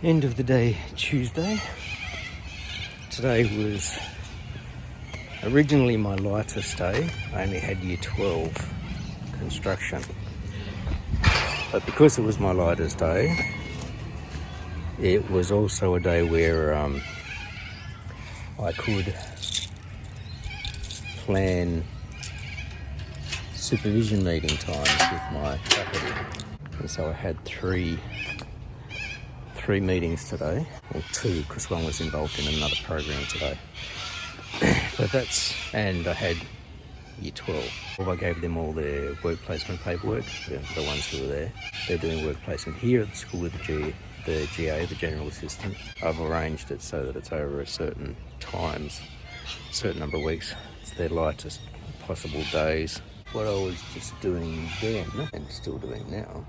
End of the day, Tuesday. Today was originally my lightest day. I only had year 12 construction. But because it was my lightest day, it was also a day where I could plan supervision meeting times with my faculty. And so I had three meetings today, or two, because one was involved in another program today. And I had year 12. I gave them all their work placement paperwork, the ones who were there. They're doing work placement here at the school with the GA, the General Assistant. I've arranged it so that it's over a certain times, a certain number of weeks. It's their lightest possible days. What I was just doing then, and still doing now,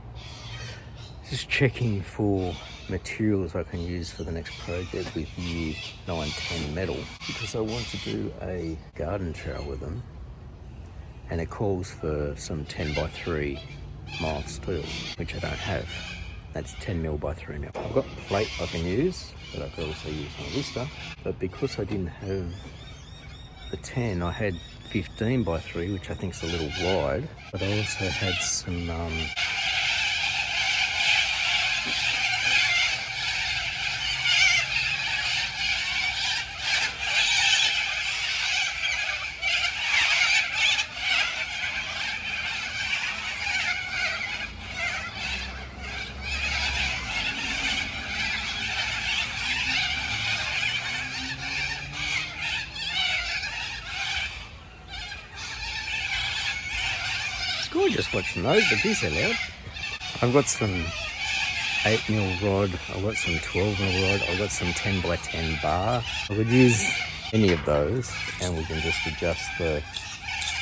just checking for materials I can use for the next project with year 9-10 metal, because I want to do a garden trail with them, and it calls for some 10x3 mild steel, which I don't have. That's 10mm by 3mm. I've got plate I can use, but I could also use my Vista, but because I didn't have the 10, I had 15x3, which I think is a little wide, but I also had some gorgeous watching those, but these are loud. I've got some 8mm rod, I've got some 12mm rod, I've got some 10x10 bar. I would use any of those, and we can just adjust the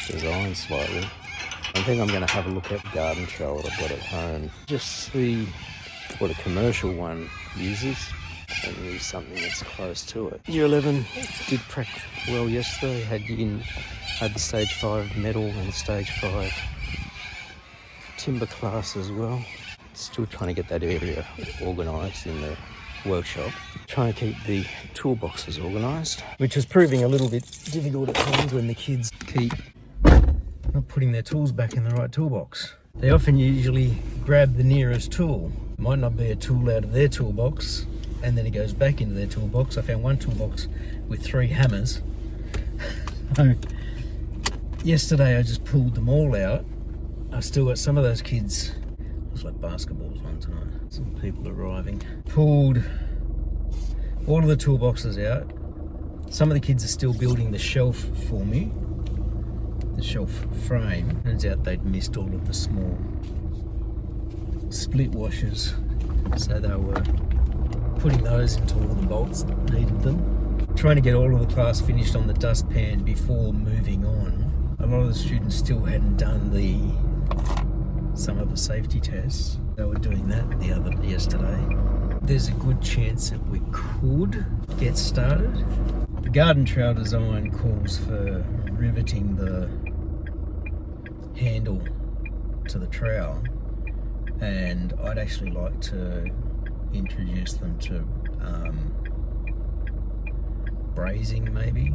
design slightly. I think I'm going to have a look at the garden trail that I've got at home, just see what a commercial one uses and use something that's close to it. Year 11 did prac well yesterday, had the stage 5 metal and stage 5 timber class as well. Still trying to get that area organised in the workshop. Trying to keep the toolboxes organised, which is proving a little bit difficult at times when the kids keep not putting their tools back in the right toolbox. They often usually grab the nearest tool. It might not be a tool out of their toolbox, and then it goes back into their toolbox. I found one toolbox with 3 hammers. Yesterday I just pulled them all out. I've still got some of those kids. Looks like basketballs on tonight. Some people arriving. Pulled all of the toolboxes out. Some of the kids are still building the shelf for me, the shelf frame. Turns out they'd missed all of the small split washers, so they were putting those into all the bolts that needed them. Trying to get all of the class finished on the dustpan before moving on. A lot of the students still hadn't done some of the safety tests. They were doing that yesterday. There's a good chance that we could get started. The garden trail design calls for riveting the handle to the trowel, and I'd actually like to introduce them to brazing maybe,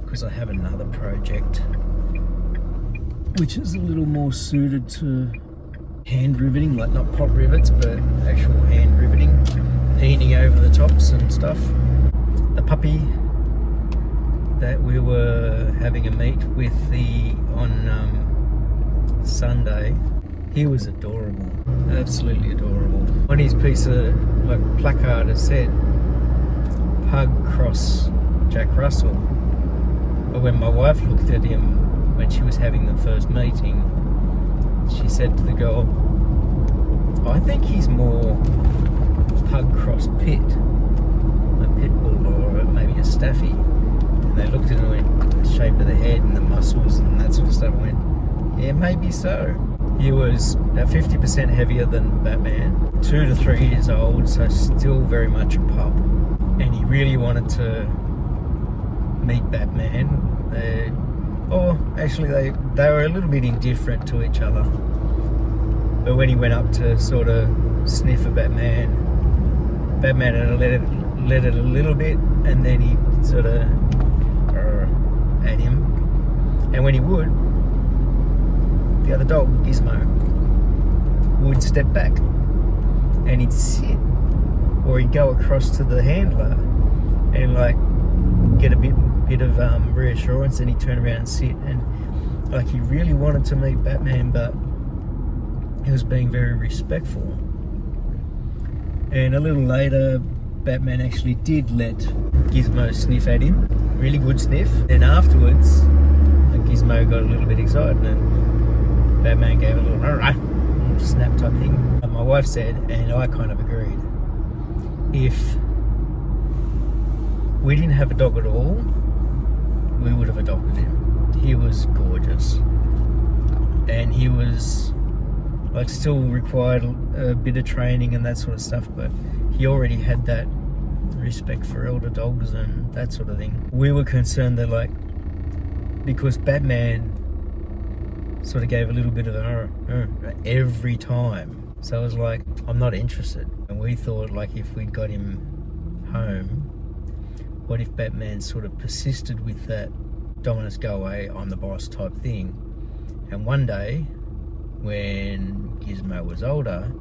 because I have another project which is a little more suited to hand riveting, like not pop rivets, but actual hand riveting, painting over the tops and stuff. The puppy that we were having a meet with on Sunday, he was adorable, absolutely adorable. On his piece of placard it said, "Pug cross Jack Russell." But when my wife looked at him when she was having the first meeting, she said to the girl, "I think he's more pug cross pit, a pit bull or maybe a staffy." And they looked at him and went, the shape of the head and the muscles and that sort of stuff, and went, "Yeah, maybe so." He was about 50% heavier than Batman, 2 to 3 years old, so still very much a pup. And he really wanted to meet Batman. They were a little bit indifferent to each other. But when he went up to sort of sniff a Batman, Batman had let it a little bit, and then he sort of at him. And when he would, the other dog, Gizmo, would step back and he'd sit, or he'd go across to the handler and like get a bit of reassurance, and he'd turn around and sit, and like he really wanted to meet Batman, but he was being very respectful. And a little later, Batman actually did let Gizmo sniff at him, really good sniff. Then afterwards, Gizmo got a little bit excited and Batman gave a little snap type thing. And my wife said, and I kind of agreed, if we didn't have a dog at all, we would have adopted him. He was gorgeous, and he was like still required a bit of training and that sort of stuff, but he already had that respect for elder dogs and that sort of thing. We were concerned that like, because Batman sort of gave a little bit of every time, so it was like, I'm not interested. And we thought like, if we'd got him home, what if Batman sort of persisted with that dominance, go away, I'm the boss type thing, and one day when Gizmo was older,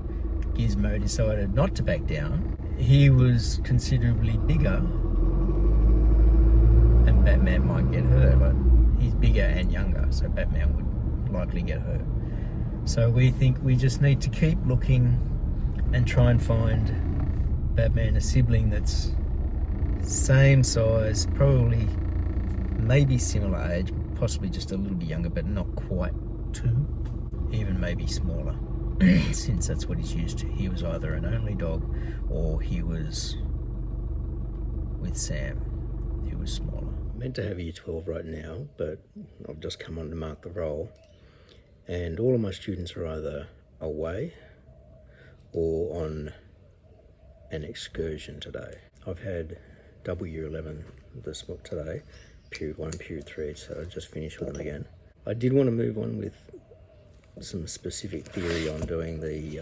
Gizmo decided not to back down. He was considerably bigger, and Batman might get hurt. Like, he's bigger and younger, so Batman would likely get hurt. So we think we just need to keep looking and try and find Batman a sibling that's same size, probably maybe similar age, possibly just a little bit younger, but not quite two, even maybe smaller, since that's what he's used to. He was either an only dog or he was with Sam, who was smaller. I'm meant to have year 12 right now, but I've just come on to mark the roll, and all of my students are either away or on an excursion today. I've had double year 11 today, period 1 and period 3, so I just finished with them again. I did want to move on with some specific theory on doing the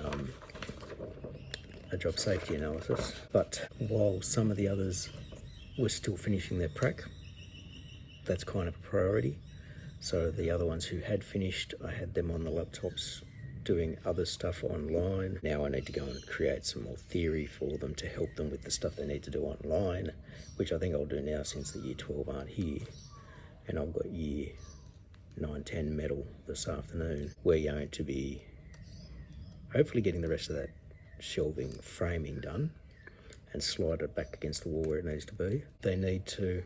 a job safety analysis, but while some of the others were still finishing their prac, that's kind of a priority. So the other ones who had finished, I had them on the laptops doing other stuff online. Now I need to go and create some more theory for them to help them with the stuff they need to do online, which I think I'll do now since the year 12 aren't here. And I've got year 9, 10 medal this afternoon. We're going to be hopefully getting the rest of that shelving framing done and slide it back against the wall where it needs to be. They need to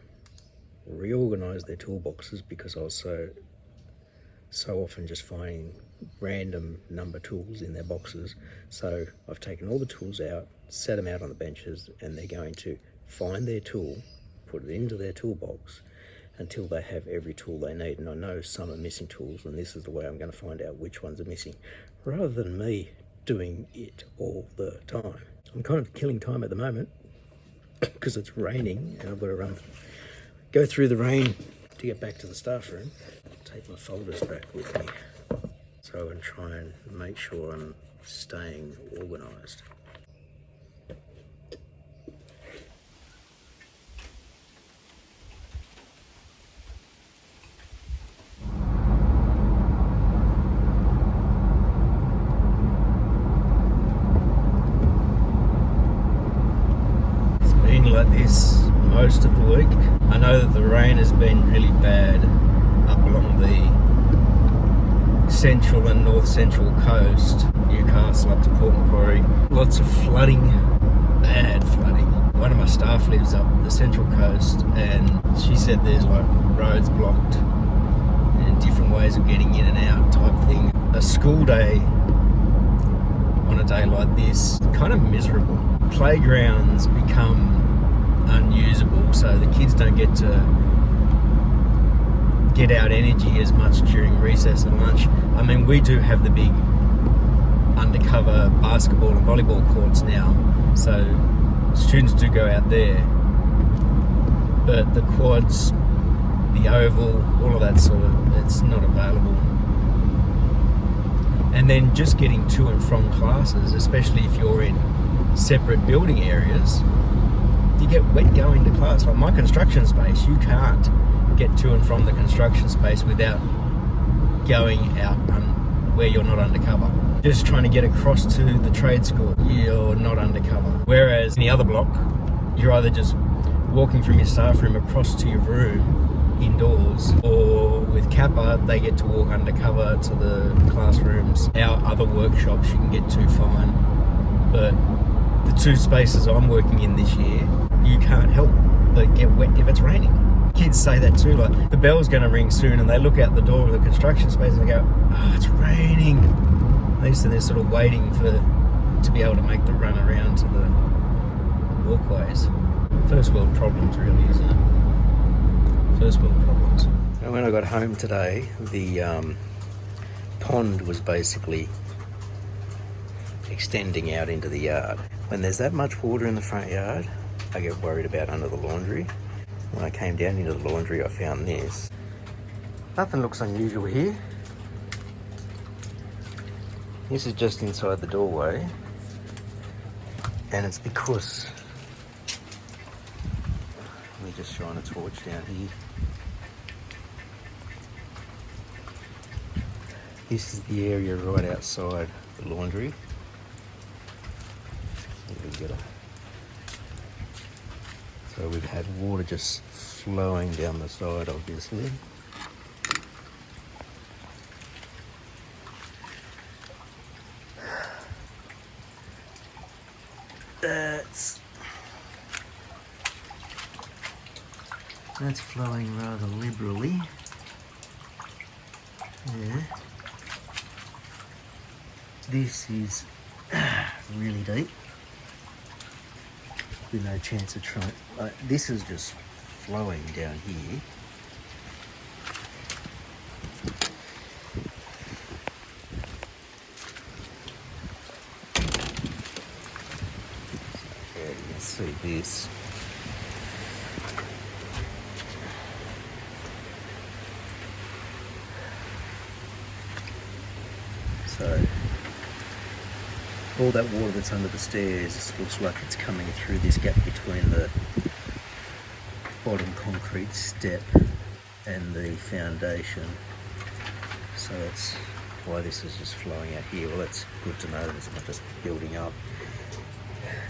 reorganise their toolboxes, because I was so often just finding random number tools in their boxes. So I've taken all the tools out, set them out on the benches, and they're going to find their tool, put it into their toolbox until they have every tool they need. And I know some are missing tools, and this is the way I'm going to find out which ones are missing, rather than me doing it all the time. I'm kind of killing time at the moment because it's raining and I've got to go through the rain to get back to the staff room. Take my folders back with me so I can try and make sure I'm staying organised. Like this most of the week. I know that the rain has been really bad up along the central and north central coast, Newcastle up to Port Macquarie. Lots of flooding, bad flooding. One of my staff lives up the central coast, and she said there's like roads blocked and different ways of getting in and out type thing. A school day on a day like this, kind of miserable. Playgrounds become unusable, so the kids don't get to get out energy as much during recess and lunch. I mean, we do have the big undercover basketball and volleyball courts now, so students do go out there, but the quads, the oval, all of that sort of, it's not available. And then just getting to and from classes, especially if you're in separate building areas, you get wet going to class. Like my construction space, you can't get to and from the construction space without going out where you're not undercover. Just trying to get across to the trade school, you're not undercover. Whereas in the other block, you're either just walking from your staff room across to your room indoors, or with Kappa, they get to walk undercover to the classrooms. Our other workshops you can get to fine, but the two spaces I'm working in this year, you can't help but get wet if it's raining. Kids say that too, like the bell's going to ring soon, and they look out the door of the construction space and they go, "Oh, it's raining." They're sort of waiting to be able to make the run around to the walkways. First world problems, really, isn't it? First world problems. And when I got home today, the pond was basically extending out into the yard. When there's that much water in the front yard, I get worried about under the laundry. When I came down into the laundry, I found this. Nothing looks unusual here. This is just inside the doorway, and it's because, let me just shine a torch down here. This is the area right outside the laundry. So we've had water just flowing down the side, obviously. That's flowing rather liberally. Yeah. This is really deep. With no chance of trying. This is just flowing down here. Yeah, you can see this. So all that water that's under the stairs looks like it's coming through this gap between the bottom concrete step and the foundation. So that's why this is just flowing out here. Well, that's good to know that it's not just building up.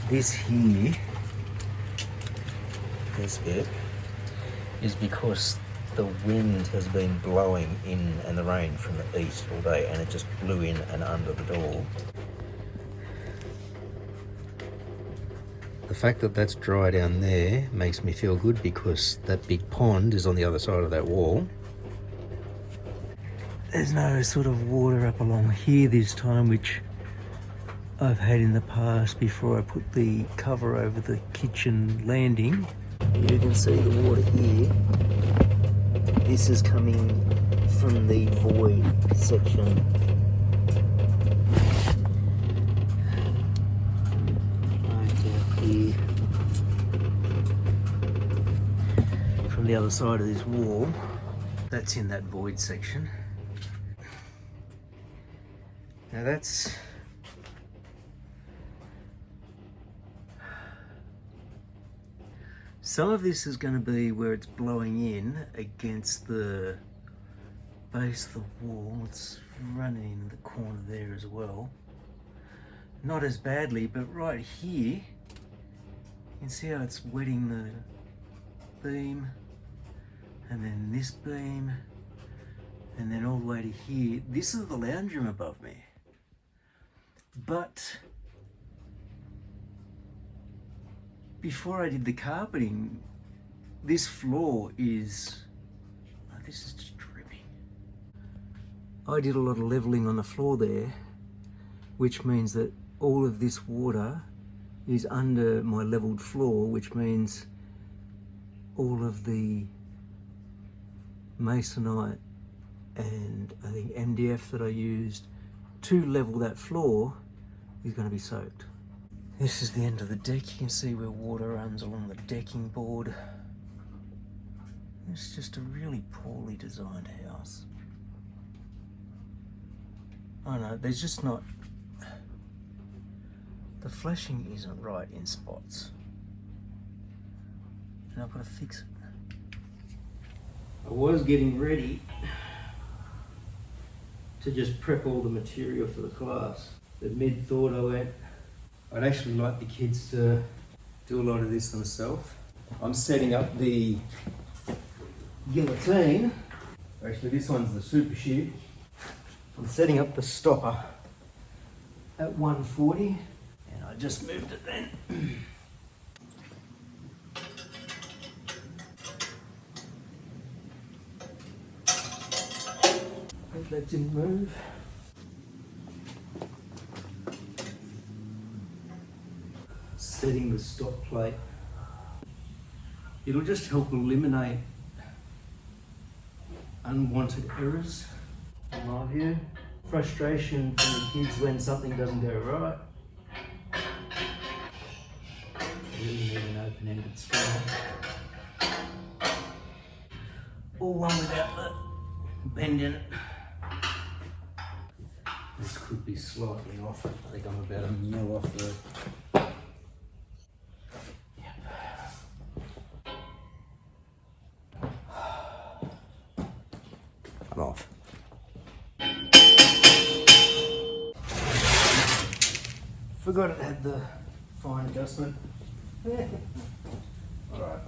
This here, this bit, is because the wind has been blowing in and the rain from the east all day, and it just blew in and under the door. The fact that that's dry down there makes me feel good, because that big pond is on the other side of that wall. There's no sort of water up along here this time, which I've had in the past before I put the cover over the kitchen landing. You can see the water here. This is coming from the void section. Here from the other side of this wall, that's in that void section. Now that's some of this is going to be where it's blowing in against the base of the wall. It's running in the corner there as well. Not as badly, but right here you can see how it's wetting the beam, and then this beam, and then all the way to here. This is the lounge room above me. But before I did the carpeting, this floor is, this is just dripping. I did a lot of leveling on the floor there, which means that all of this water is under my leveled floor, which means all of the masonite and I think MDF that I used to level that floor is going to be soaked. This is the end of the deck. You can see where water runs along the decking board. It's just a really poorly designed house. I know, there's just not the flashing isn't right in spots. And I've got to fix it. I was getting ready to just prep all the material for the class. But mid-thought I'd actually like the kids to do a lot of this themselves. I'm setting up the guillotine. Actually, this one's the super shear. I'm setting up the stopper at 140, and I just moved it then. Hope that didn't move. Setting the stop plate. It'll just help eliminate unwanted errors, in my view. Frustration from the kids when something doesn't go right. Really need an open-ended screw. Or one without the bend in it. This could be slightly off. I think I'm about a mil off the. I'm off. Forgot it had the fine adjustment. Yeah. Alright.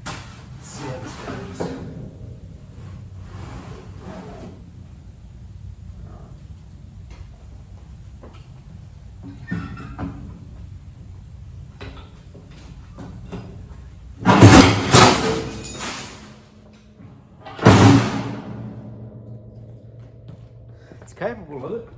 Let's see how this goes. It's capable of it.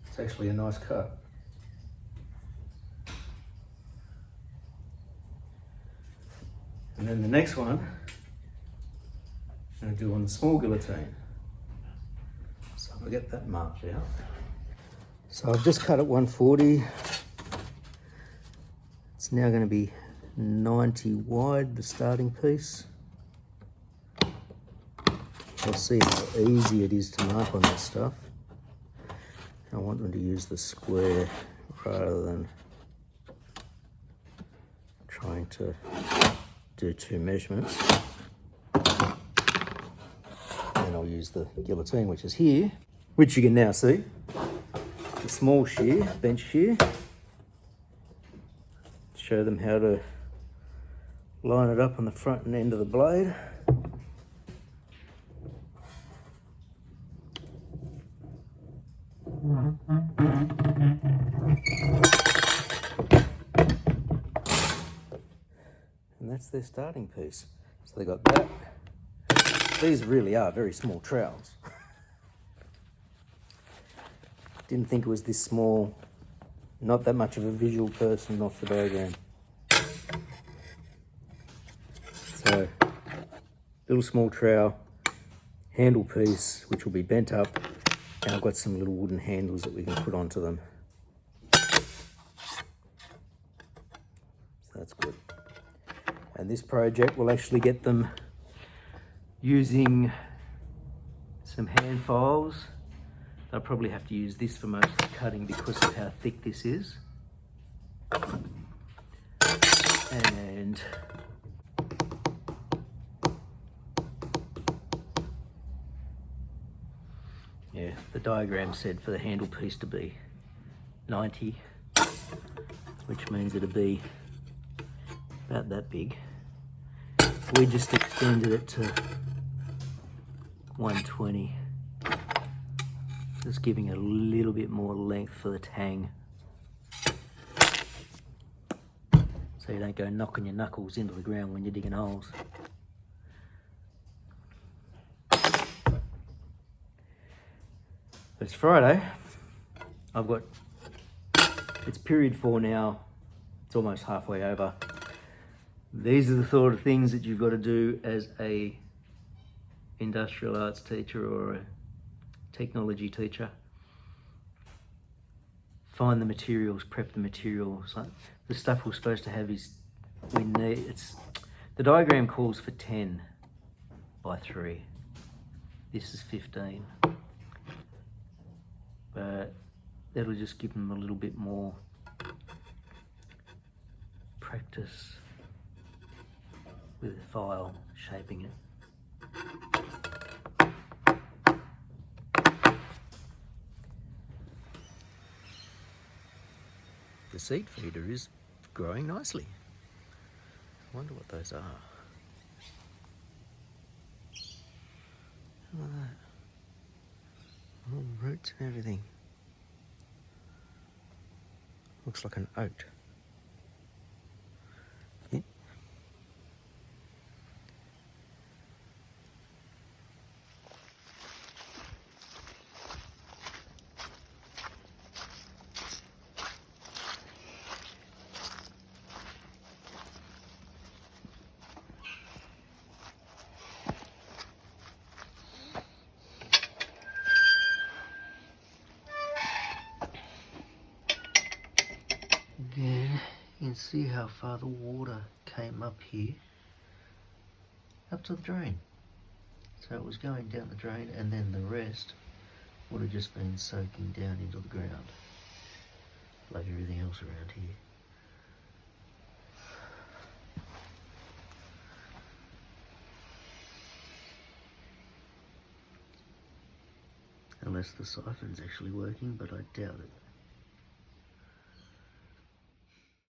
It's actually a nice cut. And then the next one, I'm going to do on the small guillotine. So I'll get that marked out. So I've just cut at 140. It's now going to be 90 wide, the starting piece. You'll see how easy it is to mark on this stuff. I want them to use the square rather than trying to do two measurements. And I'll use the guillotine, which is here, which you can now see. The small shear, bench shear. Show them how to line it up on the front and end of the blade. And that's their starting piece. So they got that. These really are very small trowels. Didn't think it was this small. Not that much of a visual person off the diagram. So, little small trowel, handle piece, which will be bent up, and I've got some little wooden handles that we can put onto them. So that's good. And this project will actually get them using some hand files. I'll probably have to use this for most of the cutting because of how thick this is. And yeah, the diagram said for the handle piece to be 90, which means it'll be about that big. We just extended it to 120. Just giving it a little bit more length for the tang. So you don't go knocking your knuckles into the ground when you're digging holes. It's Friday. It's period 4 now. It's almost halfway over. These are the sort of things that you've got to do as a industrial arts teacher or a technology teacher. Find the materials, prep the materials. Like the stuff we're supposed to have is The diagram calls for 10 by 3. This is 15. But that'll just give them a little bit more practice with the file shaping it. The seed feeder is growing nicely. I wonder what those are. Look at that. Oh, roots and everything. Looks like an oat. Yeah. Again, you can see how far the water came up here, up to the drain. So it was going down the drain, and then the rest would have just been soaking down into the ground, like everything else around here. Unless the siphon's actually working, but I doubt it.